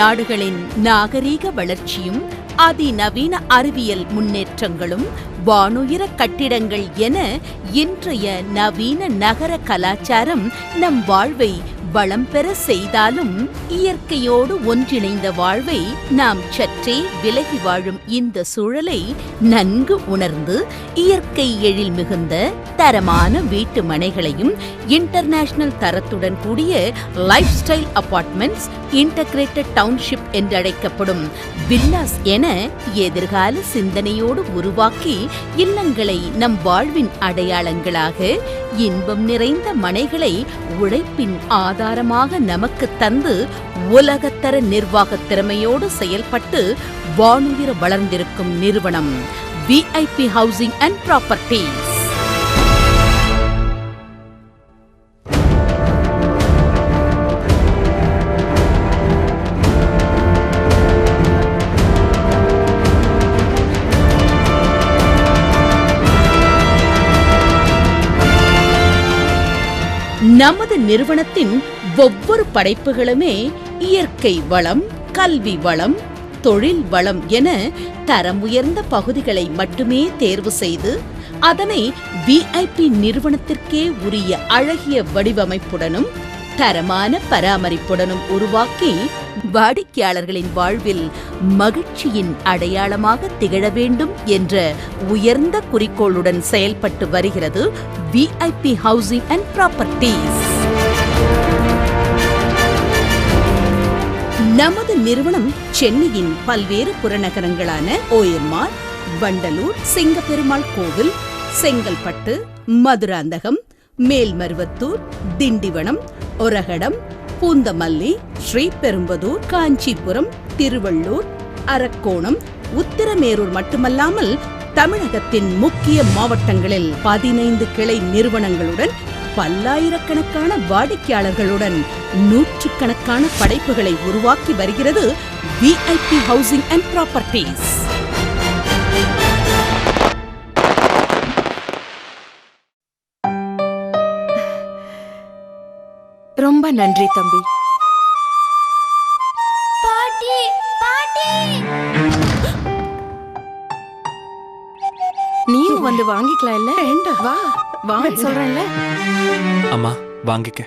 நாடுகளின் நாகரீக வளர்ச்சியும் அதிநவீன அறிவியல் முன்னேற்றங்களும் வானுயர கட்டிடங்கள் என இன்றைய நவீன நகர கலாச்சாரம் நம் வாழ்வை வளம் பெற செய்தாலும் இயற்கையோடு ஒன்றிணைந்த வாழ்வை நாம் சற்றே விலகி வாழும் இந்த சூழலை நன்கு உணர்ந்து இயற்கை எழில் மிகுந்த தரமான வீட்டு மனைகளையும் இன்டர்நேஷனல் தரத்துடன் கூடிய life style apartments, integrated township என்றழைக்கப்படும் வில்லாஸ் என எதிர்கால சிந்தனையோடு உருவாக்கி இல்லங்களை நம் வாழ்வின் அடையாளங்களாக, இன்பம் நிறைந்த மனைகளை உழைப்பின் ஆதாரமாக நமக்கு தந்து உலகத்தர நிர்வாக திறமையோடு செயல்பட்டு வானுயர வளர்ந்திருக்கும் நிறுவனம் VIP ஹவுசிங் அண்ட் ப்ராப்பர்ட்டீஸ். நமது நிறுவனத்தின் ஒவ்வொரு படைப்புகளுமே இயற்கை வளம், கல்வி வளம், தொழில் வளம் என தரம் உயர்ந்த பகுதிகளை மட்டுமே தேர்வு செய்து அதனை VIP நிறுவனத்திற்கே உரிய அழகிய வடிவமைப்புடனும் தரமான பராமரிப்புடனும் உருவாக்கி வாடிக்கையாளர்களின் வாழ்வில் மகிழ்ச்சியின் அடையாளமாக திகழ வேண்டும் என்ற உயர்ந்த குறிக்கோளுடன் செயல்பட்டு வருகிறது VIP ஹவுசிங் அண்ட் ப்ராப்பர்ட்டீஸ். நமது நிறுவனம் சென்னையின் பல்வேறு புறநகரங்களான OMR, வண்டலூர், சிங்கப்பெருமாள் கோவில், செங்கல்பட்டு, மதுராந்தகம், மேல்மருவத்தூர், திண்டிவனம், ஒரகடம், பூந்தமல்லி, ஸ்ரீபெரும்புதூர், காஞ்சிபுரம், திருவள்ளூர், அரக்கோணம், உத்திரமேரூர் மட்டுமல்லாமல் தமிழகத்தின் முக்கிய மாவட்டங்களில் 15 கிளை நிறுவனங்களுடன் பல்லாயிரக்கணக்கான வாடிக்கையாளர்களுடன் நூற்றுக்கணக்கான படைப்புகளை உருவாக்கி வருகிறது VIP ஹவுசிங் அண்ட் ப்ராப்பர்ட்டீஸ். ரொம்ப நன்றி தம்பி. பாட்டி பாட்டி, நீயும் வந்து வாங்கிக்கலாம் இல்ல? வேண்டாம், வா வாங்க சொல்றேன்ல. அம்மா வாங்கிக்க.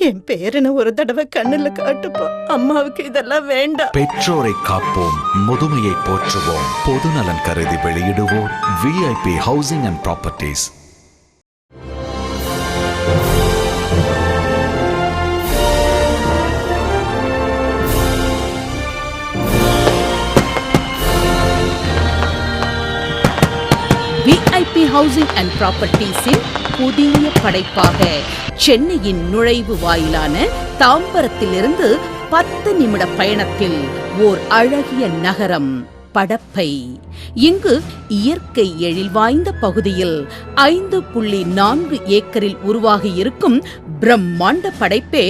என் பேரனை ஒரு தடவை கண்ணுல காட்டுப்பா. அம்மாவுக்கு இதெல்லாம் வேண்டாம். பெற்றோரை காப்போம், முதுமையை போற்றுவோம். பொதுநலன் கருதி வெளியிடுவோர் VIP housing and properties. VIP housing and ப்ராப்பர்ட்டீஸின் புதிய படைப்பாக சென்னையின் நுழைவு வாயிலான தாம்பரத்திலிருந்து 10 நிமிட பயணத்தில் ஓர் அழகிய நகரம் படப்பை. இங்கு இயற்கை எழில் வாய்ந்த பகுதியில் 5.4 ஏக்கரில் உருவாகியிருக்கும் பிரம்மாண்ட படைப்பே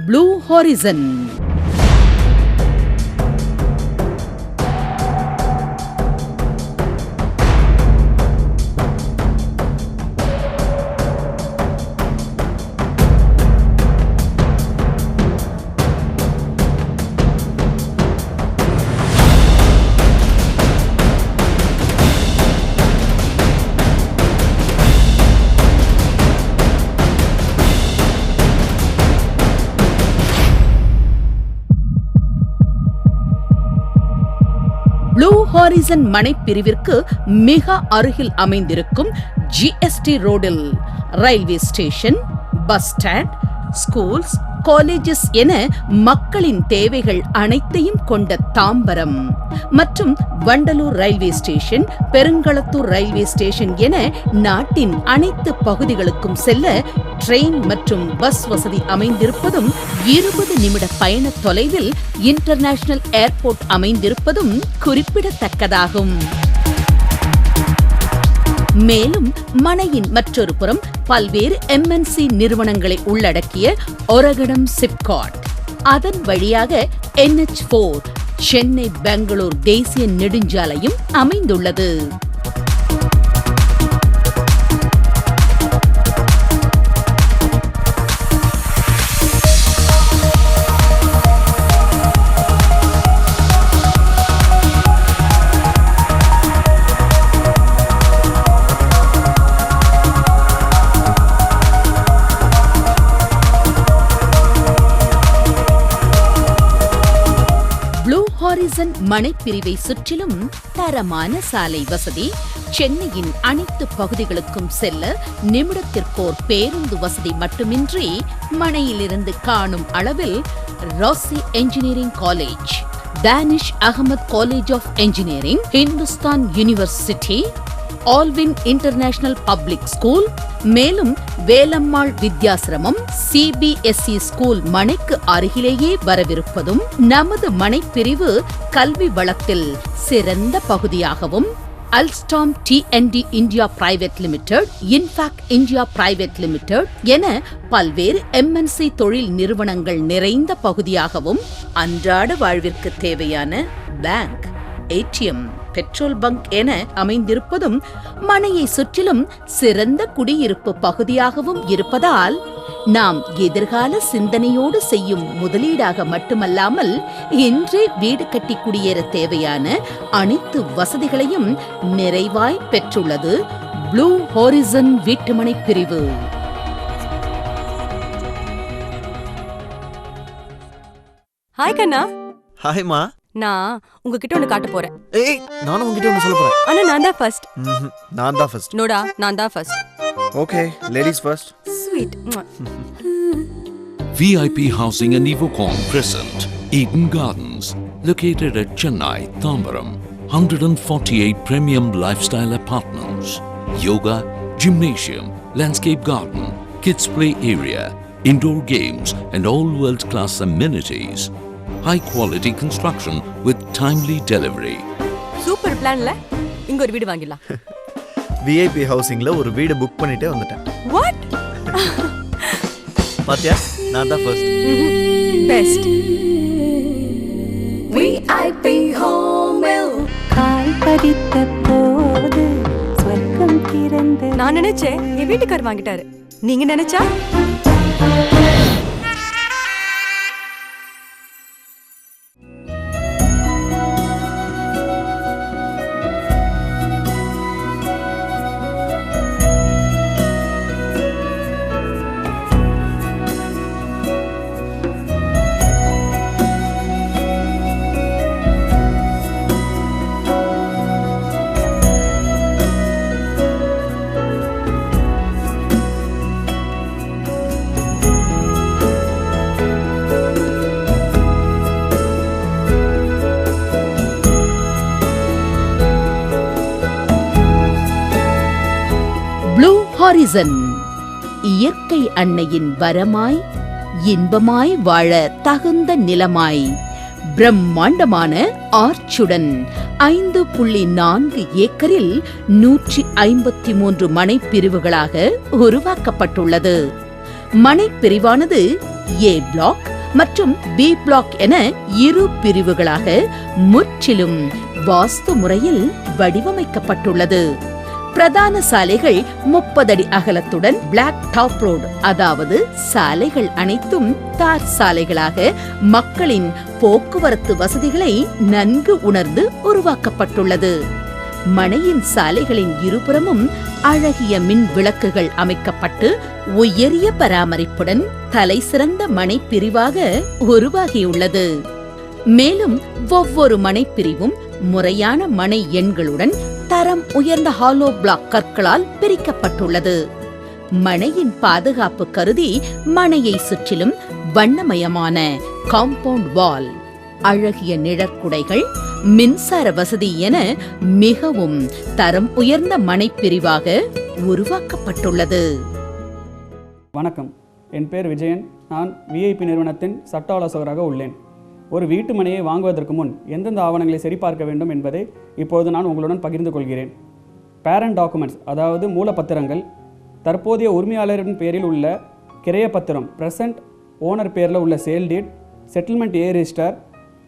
ப்ளூ ஹாரிசன். ப்ளூ ஹாரிசன் மனைப்பிரிவிற்கு மிக அருகில் அமைந்திருக்கும் GST ரோடில் railway station, bus stand, schools, colleges என மக்களின் தேவைகள் அனைத்தையும் கொண்ட தாம்பரம் மற்றும் Vandalur railway station, Perungalathur railway station என நாட்டின் அனைத்து பகுதிகளுக்கும் செல்ல ட்ரெயின் மற்றும் பஸ் வசதி அமைந்திருப்பதும், 20 நிமிட பயண தொலைவில் இன்டர்நேஷனல் ஏர்போர்ட் அமைந்திருப்பதும் குறிப்பிடத்தக்கதாகும். மேலும் மனையின் மற்றொரு புறம் பல்வேறு MNC நிறுவனங்களை உள்ளடக்கிய ஒரகடம் சிப்காட், அதன் வழியாக NH4 சென்னை பெங்களூர் தேசிய நெடுஞ்சாலையும் அமைந்துள்ளது. ஹாரிசன் மனைப்பிரிவை சுற்றிலும் தரமான சாலை வசதி, சென்னையின் அனைத்து பகுதிகளுக்கும் செல்ல நிமிடத்திற்கோர் பேருந்து வசதி மட்டுமின்றி மனையிலிருந்து காணும் அளவில் Rasi engineering college, Danish Ahmed college of engineering, Hindustan university, Alvin international public school, மேலும் வேலம்மாள் வித்யாசிரமம் CBSE ஸ்கூல் மனைக்கு அருகிலேயே வரவிருப்பதும் நமது மனைப்பிரிவு கல்வி வளத்தில் சிறந்த பகுதியாகவும் Alstom T&D India private limited, in fact India private limited என பல்வேறு MNC தொழில் நிறுவனங்கள் நிறைந்த பகுதியாகவும் அன்றாட வாழ்விற்கு தேவையான பேங்க், ATM, பெட்ரோல் பங்க் என அமைந்திருப்பதும் மனையை சுற்றிலும் சிறந்த குடியிருப்பு பகுதியாகவும் இருப்பதால் நாம் எதிர்கால சிந்தனையோடு செய்யும் முதலீடாக மட்டுமல்லாமல் இன்றே வீடு கட்டி குடியேற தேவையான அனைத்து வசதிகளையும் நிறைவாய் பெற்றுள்ளது ப்ளூ ஹாரிசன் வீட்டுமனை பிரிவு. ஹாய் கண்ணா. ஹாய்மா. நான் உங்ககிட்ட ஒன்னு காட்ட போறேன். ஏய், நானும் உங்ககிட்ட ஒன்னு சொல்ல போறேன். ஆனா நான் தான் ஃபர்ஸ்ட். நான் தான் ஃபர்ஸ்ட். நோடா, நான் தான் first. Okay, ladies first. Sweet. VIP Housing and Evocon present Eden Gardens, located at Chennai, Tambaram. 148 premium lifestyle apartments, yoga, gymnasium, landscape garden, kids play area, indoor games and all world-class amenities. High quality construction with timely delivery. Super பிளான்ல இங்க ஒரு வீடு வாங்கிடலாம். VIP ஹவுசிங்ல ஒரு வீடு book பண்ணிட்டே வந்துட்டேன். What? பாத்தியா, நான் தான் ஃபர்ஸ்ட். பெஸ்ட். VIP ஹோமில் கால் பதித்த போது சொர்க்கம் திறந்து. நான் நினைச்சேன் என் வீட்டுக்கார் வாங்கிட்டாரு. நீங்க நினைச்சா? ப்ளூ ஹாரிசன் இயற்கை அன்னையின் வரமாய் இன்பமாய் வாழ தகுந்த நிலமாய் பிரம்மாண்டமான ஆர்ச்சுடன் 5.4 ஏக்கரில் 153 மனைப்பிரிவுகளாக உருவாக்கப்பட்டுள்ளது. மனைப்பிரிவானது A பிளாக் மற்றும் B பிளாக் என இரு பிரிவுகளாக முற்றிலும் வாஸ்து முறையில் வடிவமைக்கப்பட்டுள்ளது. பிரதான சாலைகள் 30 அடி அகலத்துடன் பிளாக் டாப் ரோடு, அதாவது சாலைகள் அனைத்தும் தார் சாலைகளாக மக்களின் போக்குவரத்து வசதிகளை நன்கு உணர்ந்து உருவாக்கப்பட்டுள்ளது. மனையின் சாலைகளின் இருபுறமும் அழகிய மின் விளக்குகள் அமைக்கப்பட்டு உயரிய பராமரிப்புடன் தலைசிறந்த மனைப்பிரிவாக உருவாகியுள்ளது. மேலும் ஒவ்வொரு மனைப்பிரிவும் முறையான மனை எண்களுடன் தரம் உயர்ந்த ஹாலோ பிளாக் கற்களால் பிரிக்கப்பட்டுள்ளது. மனையின் பாதுகாப்பு கருதி மனையை சுற்றிலும் வண்ணமயமான காம்பவுண்ட் வால், அழகிய நிழற்குடைகள், மின்சார வசதி என மிகவும் தரம் உயர்ந்த மனைப்பிரிவாக உருவாக்கப்பட்டுள்ளது. வணக்கம், என் பேர் விஜயன். நான் VIP நிறுவனத்தின் சட்ட ஆலோசகராக உள்ளேன். ஒரு வீட்டு மனையை வாங்குவதற்கு முன் எந்தெந்த ஆவணங்களை சரிபார்க்க வேண்டும் என்பதை இப்போது நான் உங்களுடன் பகிர்ந்து கொள்கிறேன். பேரண்ட் டாக்குமெண்ட்ஸ், அதாவது மூலப்பத்திரங்கள், தற்போதைய உரிமையாளரின் பேரில் உள்ள கிரையப்பத்திரம், பிரசன்ட் ஓனர் பேரில் உள்ள சேல் டீட், செட்டில்மெண்ட் ஏ ரெஜிஸ்டர்,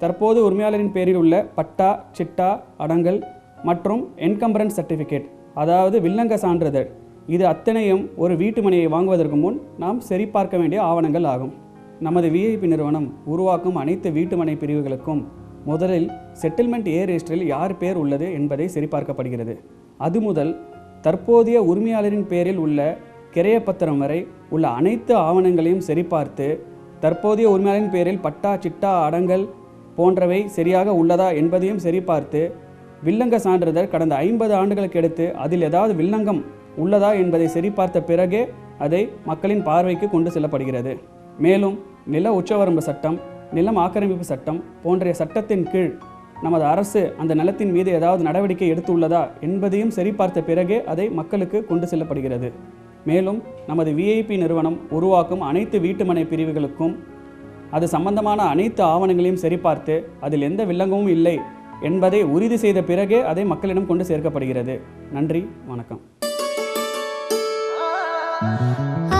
தற்போது உரிமையாளரின் பேரில் உள்ள பட்டா, சிட்டா, அடங்கல் மற்றும் என்கம்பரன்ஸ் சர்டிஃபிகேட், அதாவது வில்லங்க சான்றிதழ். இது அத்தனையும் ஒரு வீட்டு மனையை வாங்குவதற்கு முன் நாம் சரிபார்க்க வேண்டிய ஆவணங்கள் ஆகும். நமது VIP நிறுவனம் உருவாக்கும் அனைத்து வீட்டுமனை பிரிவுகளுக்கும் முதலில் செட்டில்மெண்ட் ஏ ரெஜிஸ்டரில் யார் பேர் உள்ளது என்பதை சரிபார்க்கப்படுகிறது. அது முதல் தற்போதைய உரிமையாளரின் பேரில் உள்ள கிரையப்பத்திரம் வரை உள்ள அனைத்து ஆவணங்களையும் சரிபார்த்து தற்போதைய உரிமையாளரின் பேரில் பட்டா, சிட்டா, அடங்கல் போன்றவை சரியாக உள்ளதா என்பதையும் சரிபார்த்து வில்லங்க சான்றிதழ் கடந்த 50 ஆண்டுகளுக்கு எடுத்து அதில் ஏதாவது வில்லங்கம் உள்ளதா என்பதை சரிபார்த்த பிறகே அதை மக்களின் பார்வைக்கு கொண்டு செல்லப்படுகிறது. மேலும் நில உச்சவரம்பு சட்டம், நிலம் ஆக்கிரமிப்பு சட்டம் போன்ற சட்டத்தின் கீழ் நமது அரசு அந்த நிலத்தின் மீது ஏதாவது நடவடிக்கை எடுத்துள்ளதா என்பதையும் சரிபார்த்த பிறகே அதை மக்களுக்கு கொண்டு செல்லப்படுகிறது. மேலும் நமது விஐபி நிறுவனம் உருவாக்கும் அனைத்து வீட்டுமனை பிரிவுகளுக்கும் அது சம்பந்தமான அனைத்து ஆவணங்களையும் சரிபார்த்து அதில் எந்த வில்லங்கமும் இல்லை என்பதை உறுதி செய்த பிறகே அதை மக்களிடம் கொண்டு சேர்க்கப்படுகிறது. நன்றி, வணக்கம்.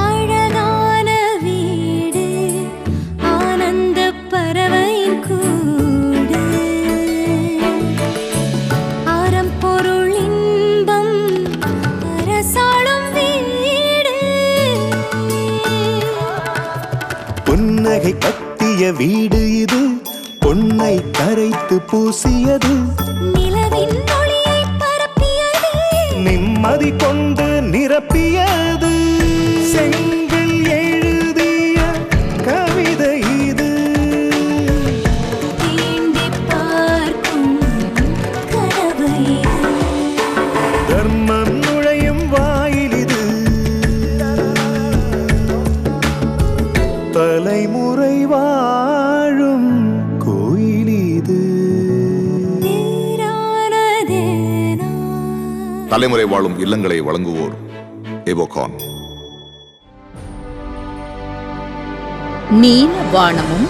அழகான வீடு, ஆனந்த பறவையின் கூடு, அறம்பொருள் இன்பம் அரசாளும் வீடு, புன்னகை கட்டிய வீடு இது, பொன்னை கரைத்து பூசியது, நிலவின் ஒளியை பரப்பியது, நிம்மதி கொண்டு நிரப்பியது, செங்கல் எழுதிய கவிதை இது, தீண்டி பார்க்கும் கனவு இது, தர்மம் நுழையும் வாயில் இது, தலைமுறை வாழும் கோயில் இது. தலைமுறை வாழும் இல்லங்களை வழங்குவோர் எவோகான். நீல வானமும்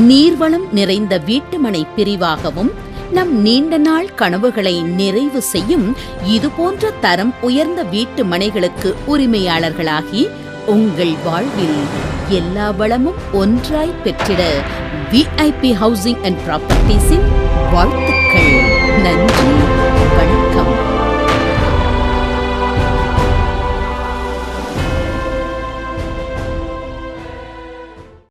நீர்வளம் நிறைந்த வீட்டுமனை பிரிவாகவும் நம் நீண்ட நாள் கனவுகளை நிறைவு செய்யும் இதுபோன்ற தரம் உயர்ந்த வீட்டு மனைகளுக்கு உரிமையாளர்களாகி உங்கள் வாழ்வில் எல்லா வளமும் ஒன்றாய் பெற்றிட விஐபி ஹவுசிங் அண்ட் ப்ராப்பர்ட்டிஸின் வாழ்த்துக்கள். நன்றி.